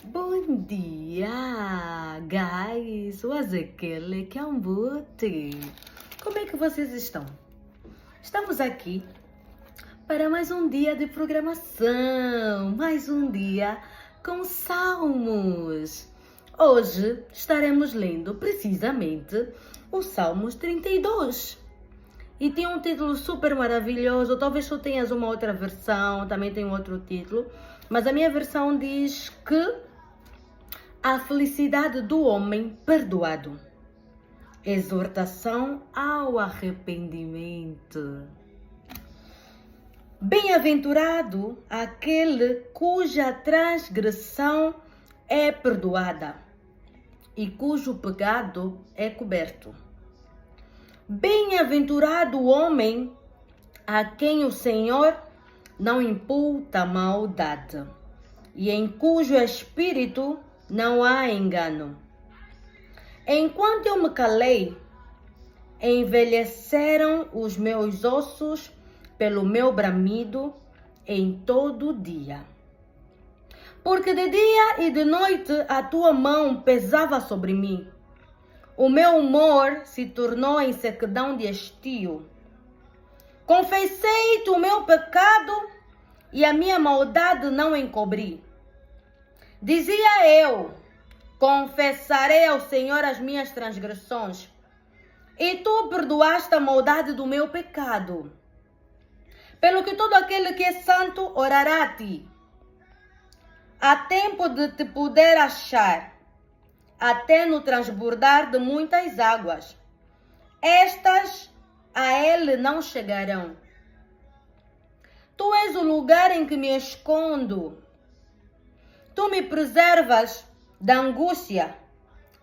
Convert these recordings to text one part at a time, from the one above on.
Bom dia, guys! O Ezequiel que é um bote. Como é que vocês estão? Estamos aqui para mais um dia de programação, mais um dia com salmos. Hoje estaremos lendo precisamente o Salmos 32. E tem um título super maravilhoso, talvez tu tenhas uma outra versão, também tem outro título, mas a minha versão diz que a felicidade do homem perdoado. Exortação ao arrependimento. Bem-aventurado aquele cuja transgressão é perdoada e cujo pecado é coberto. Bem-aventurado o homem a quem o Senhor não imputa maldade e em cujo espírito não há engano. Enquanto eu me calei, envelheceram os meus ossos pelo meu bramido em todo o dia. Porque de dia e de noite a tua mão pesava sobre mim. O meu humor se tornou em sequidão de estio. Confessei-te o meu pecado e a minha maldade não encobri. Dizia eu, confessarei ao Senhor as minhas transgressões, e tu perdoaste a maldade do meu pecado. Pelo que todo aquele que é santo orará a ti. Há tempo de te poder achar, até no transbordar de muitas águas. Estas a ele não chegarão. Tu és o lugar em que me escondo. Tu me preservas da angústia.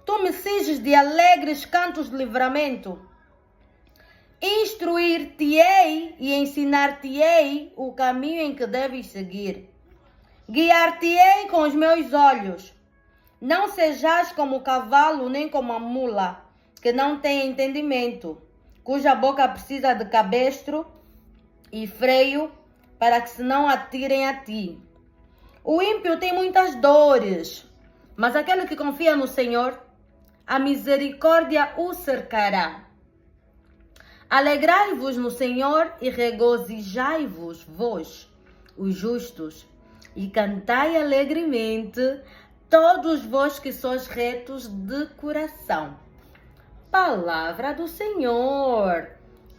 Tu me cinges de alegres cantos de livramento. Instruir-te-ei e ensinar-te-ei o caminho em que deves seguir. Guiar-te-ei com os meus olhos. Não sejas como o cavalo, nem como a mula, que não tem entendimento, cuja boca precisa de cabestro e freio para que se não atirem a ti. O ímpio tem muitas dores, mas aquele que confia no Senhor, a misericórdia o cercará. Alegrai-vos no Senhor e regozijai-vos, vós, os justos, e cantai alegremente, todos vós que sois retos de coração. Palavra do Senhor.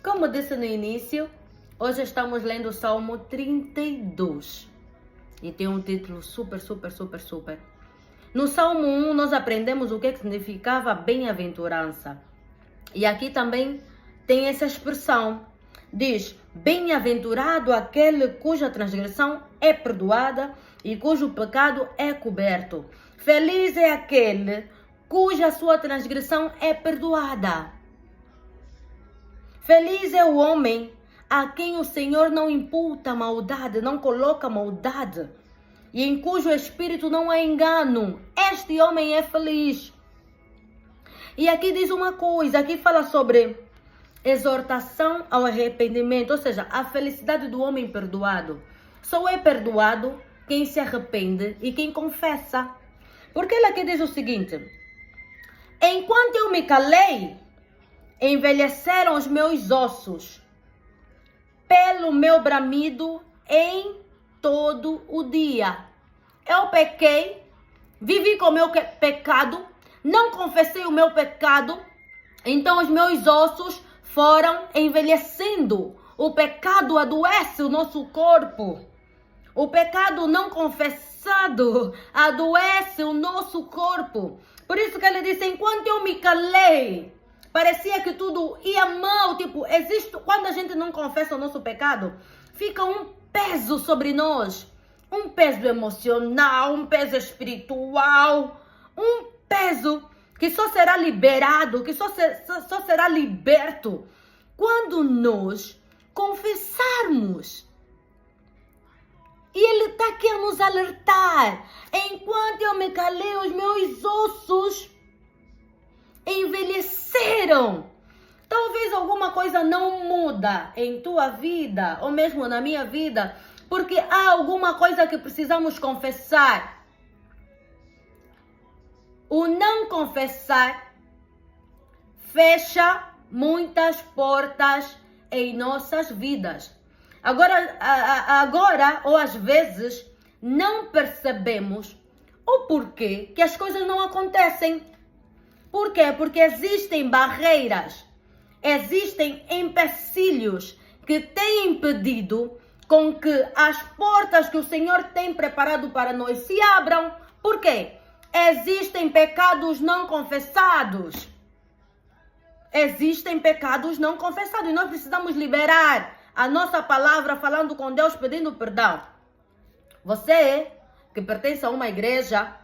Como disse no início, hoje estamos lendo o Salmo 32. E tem um título super. No Salmo 1, nós aprendemos o que significava bem-aventurança. E aqui também tem essa expressão. Diz, bem-aventurado aquele cuja transgressão é perdoada e cujo pecado é coberto. Feliz é aquele cuja sua transgressão é perdoada. Feliz é o homem a quem o Senhor não imputa maldade, não coloca maldade, e em cujo espírito não há engano. Este homem é feliz. E aqui diz uma coisa, aqui fala sobre exortação ao arrependimento, ou seja, a felicidade do homem perdoado. Só é perdoado quem se arrepende e quem confessa. Porque ele aqui diz o seguinte: enquanto eu me calei, envelheceram os meus ossos pelo meu bramido em todo o dia. Eu pequei, vivi com o meu pecado, não confessei o meu pecado, então os meus ossos foram envelhecendo. O pecado adoece o nosso corpo. O pecado não confessado adoece o nosso corpo. Por isso que ele disse, enquanto eu me calei, parecia que tudo ia mal. Tipo, existe, quando a gente não confessa o nosso pecado, fica um peso sobre nós. Um peso emocional, um peso espiritual, um peso que só será liberado, que só será liberto quando nós confessarmos. E ele está aqui a nos alertar. Enquanto eu me calei, os meus ossos envelheceram. Talvez alguma coisa não muda em tua vida, ou mesmo na minha vida, porque há alguma coisa que precisamos confessar. o não confessar fecha muitas portas em nossas vidas. Agora, ou às vezes, não percebemos o porquê que as coisas não acontecem. Por quê? Porque existem barreiras, existem empecilhos que têm impedido com que as portas que o Senhor tem preparado para nós se abram. Por quê? Existem pecados não confessados. Existem pecados não confessados e nós precisamos liberar a nossa palavra falando com Deus, pedindo perdão. Você que pertence a uma igreja,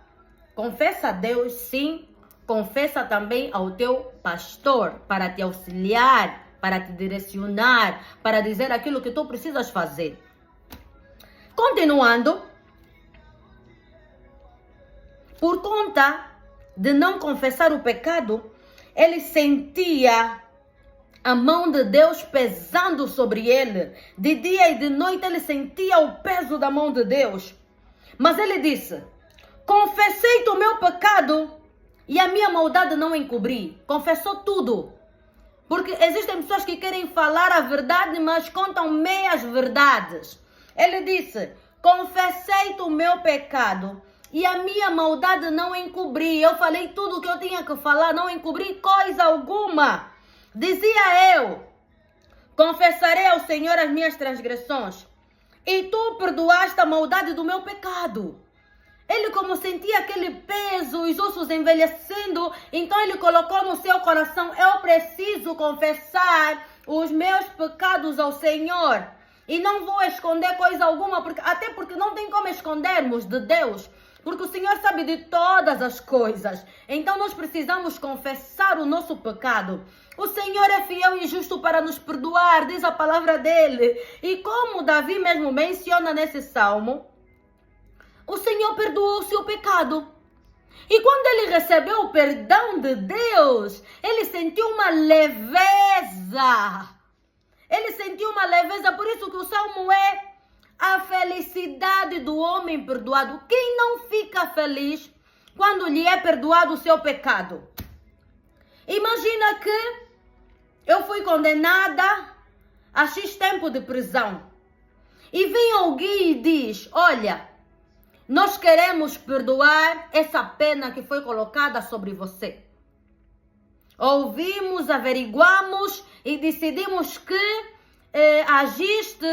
confessa a Deus, sim, confessa também ao teu pastor para te auxiliar, para te direcionar, para dizer aquilo que tu precisas fazer. Continuando, por conta de não confessar o pecado, ele sentia a mão de Deus pesando sobre ele. De dia e de noite ele sentia o peso da mão de Deus. Mas ele disse: confessei-te o meu pecado e a minha maldade não encobri. Confessou tudo. Porque existem pessoas que querem falar a verdade, mas contam meias verdades. Ele disse: confessei-te o meu pecado e a minha maldade não encobri. Eu falei tudo o que eu tinha que falar, não encobri coisa alguma. Dizia eu: confessarei ao Senhor as minhas transgressões e tu perdoaste a maldade do meu pecado. Ele, como sentia aquele peso, os ossos envelhecendo, então ele colocou no seu coração: eu preciso confessar os meus pecados ao Senhor. E não vou esconder coisa alguma, até porque não tem como escondermos de Deus. Porque o Senhor sabe de todas as coisas. Então nós precisamos confessar o nosso pecado. O Senhor é fiel e justo para nos perdoar, diz a palavra dele. E como Davi mesmo menciona nesse salmo, o Senhor perdoou o seu pecado. E quando ele recebeu o perdão de Deus, ele sentiu uma leveza. Ele sentiu uma leveza, por isso que o salmo é a felicidade do homem perdoado. Quem não fica feliz quando lhe é perdoado o seu pecado? Imagina que eu fui condenada a X tempo de prisão. E vem alguém e diz: olha, nós queremos perdoar essa pena que foi colocada sobre você. Ouvimos, averiguamos e decidimos que agiste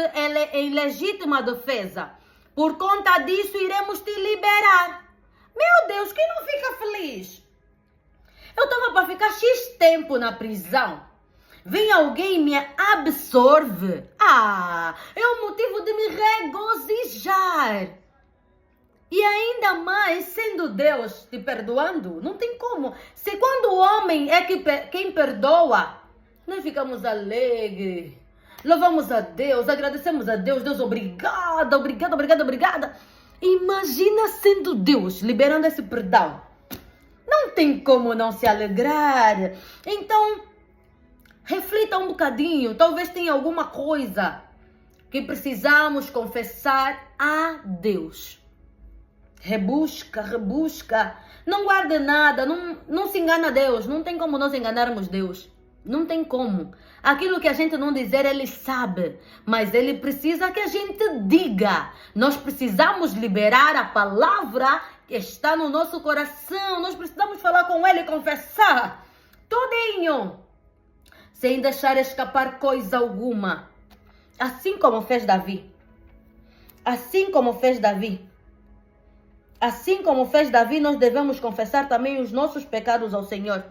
em legítima defesa. Por conta disso, iremos te liberar. Meu Deus, quem não fica feliz? Eu estava para ficar X tempo na prisão. Vem alguém e me absorve. É um motivo de me regozijar. E ainda mais, sendo Deus te perdoando, não tem como. Se quando o homem é quem perdoa, nós ficamos alegres. Louvamos a Deus, agradecemos a Deus. Deus, obrigada, obrigada, obrigada, obrigada. Imagina sendo Deus liberando esse perdão. Não tem como não se alegrar. Então, reflita um bocadinho. Talvez tenha alguma coisa que precisamos confessar a Deus. Rebusca, rebusca. Não guarde nada. Não se engana a Deus. Não tem como nós enganarmos Deus. Não tem como. Aquilo que a gente não dizer, Ele sabe. Mas Ele precisa que a gente diga. Nós precisamos liberar a palavra que está no nosso coração. Nós precisamos falar com Ele e confessar. Tudinho. Sem deixar escapar coisa alguma. Assim como fez Davi. Assim como fez Davi. Assim como fez Davi, nós devemos confessar também os nossos pecados ao Senhor.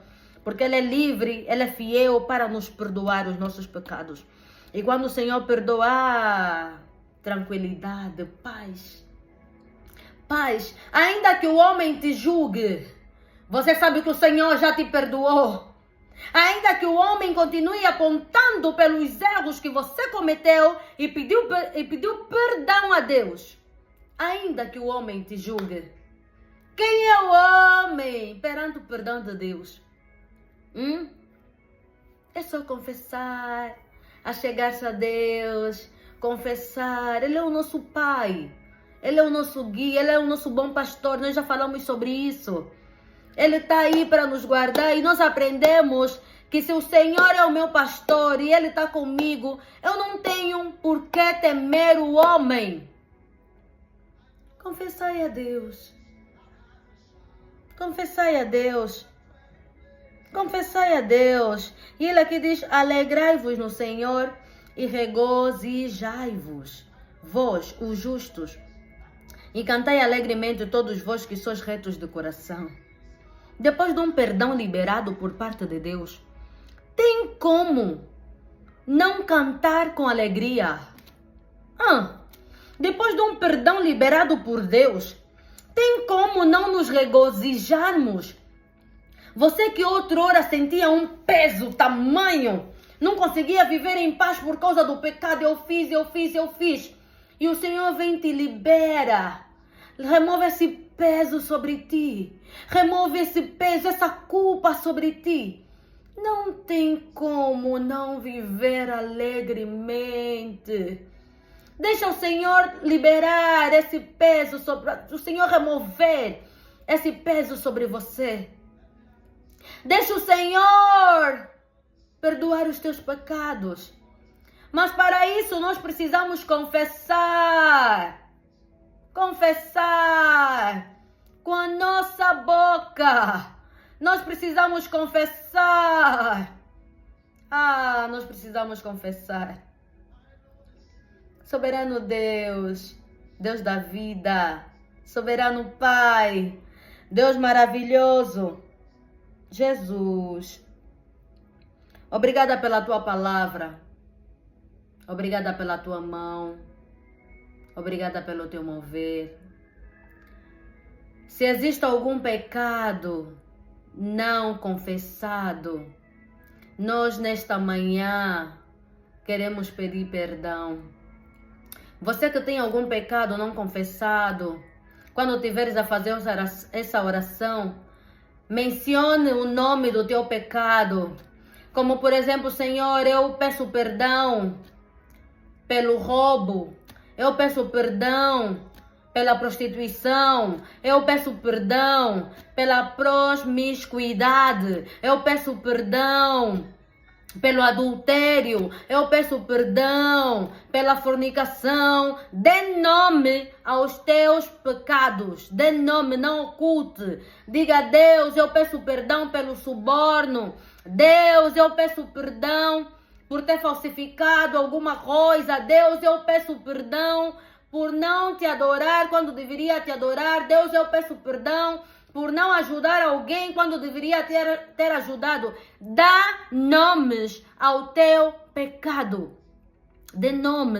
Porque Ele é livre, Ele é fiel para nos perdoar os nossos pecados. E quando o Senhor perdoa, tranquilidade, paz. Paz. Ainda que o homem te julgue, você sabe que o Senhor já te perdoou. Ainda que o homem continue apontando pelos erros que você cometeu e pediu perdão a Deus. Ainda que o homem te julgue. Quem é o homem perante o perdão de Deus? É só confessar, achegar-se a Deus, confessar. Ele é o nosso Pai, Ele é o nosso guia, Ele é o nosso bom pastor. Nós já falamos sobre isso. Ele está aí para nos guardar e nós aprendemos que se o Senhor é o meu pastor e Ele está comigo, eu não tenho por que temer o homem. Confessai a Deus. Confessai a Deus. Confessai a Deus. E Ele aqui diz, alegrai-vos no Senhor e regozijai-vos, vós, os justos, e cantai alegremente todos vós que sois retos de coração. Depois de um perdão liberado por parte de Deus, tem como não cantar com alegria? Depois de um perdão liberado por Deus, tem como não nos regozijarmos? Você que outrora sentia um peso tamanho, não conseguia viver em paz por causa do pecado, eu fiz. E o Senhor vem e te libera. Remove esse peso sobre ti. Remove esse peso, essa culpa sobre ti. Não tem como não viver alegremente. Deixa o Senhor liberar esse peso, o Senhor remover esse peso sobre você. Deixa o Senhor perdoar os teus pecados. Mas para isso nós precisamos confessar. Confessar com a nossa boca. Nós precisamos confessar. Nós precisamos confessar. Soberano Deus, Deus da vida, soberano Pai, Deus maravilhoso, Jesus, obrigada pela tua palavra, obrigada pela tua mão, obrigada pelo teu mover. Se existe algum pecado não confessado, nós nesta manhã queremos pedir perdão. Você que tem algum pecado não confessado, quando tiveres a fazer essa oração, mencione o nome do teu pecado. Como por exemplo, Senhor, eu peço perdão pelo roubo, eu peço perdão pela prostituição, eu peço perdão pela promiscuidade, eu peço perdão pelo adultério, eu peço perdão pela fornicação. Dê nome aos teus pecados, dê nome, não oculte. Diga a Deus, eu peço perdão pelo suborno. Deus, eu peço perdão por ter falsificado alguma coisa. Deus, eu peço perdão por não te adorar quando deveria te adorar. Deus, eu peço perdão por não ajudar alguém quando deveria ter ajudado. Dá nomes ao teu pecado. Dê nome,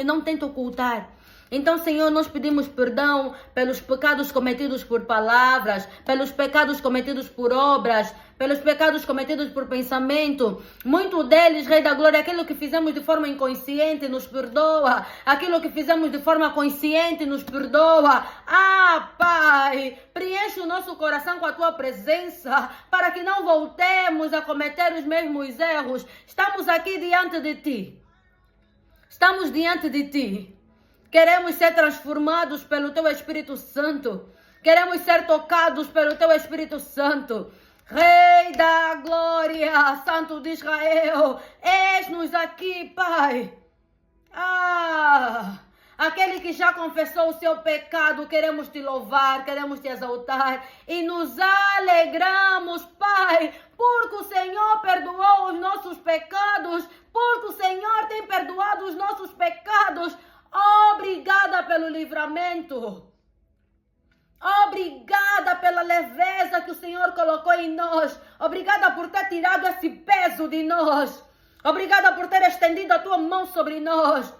não tenta ocultar. Então, Senhor, nós pedimos perdão pelos pecados cometidos por palavras, pelos pecados cometidos por obras, pelos pecados cometidos por pensamento. Muito deles, Rei da Glória, aquilo que fizemos de forma inconsciente, nos perdoa. Aquilo que fizemos de forma consciente, nos perdoa. Pai, preenche o nosso coração com a Tua presença, para que não voltemos a cometer os mesmos erros. Estamos aqui diante de Ti. Estamos diante de Ti. Queremos ser transformados pelo Teu Espírito Santo. Queremos ser tocados pelo Teu Espírito Santo. Rei da Glória, Santo de Israel, eis-nos aqui, Pai. Aquele que já confessou o seu pecado, queremos Te louvar, queremos Te exaltar e nos alegramos, Pai, porque o Senhor perdoou os nossos pecados, porque o Senhor tem perdoado os nossos pecados. Obrigada pelo livramento. Obrigada pela leveza que o Senhor colocou em nós. Obrigada por ter tirado esse peso de nós. Obrigada por ter estendido a Tua mão sobre nós.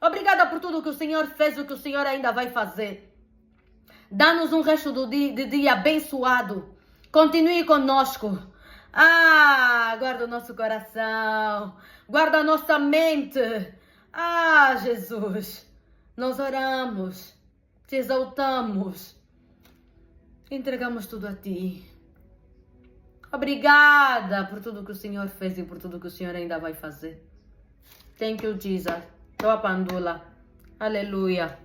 Obrigada por tudo que o Senhor fez e o que o Senhor ainda vai fazer. Dá-nos um resto de dia abençoado. Continue conosco. Guarda o nosso coração. Guarda a nossa mente. Jesus, nós oramos, Te exaltamos, entregamos tudo a Ti. Obrigada por tudo que o Senhor fez e por tudo que o Senhor ainda vai fazer. Thank you, Jesus. Tua pandula. Aleluia.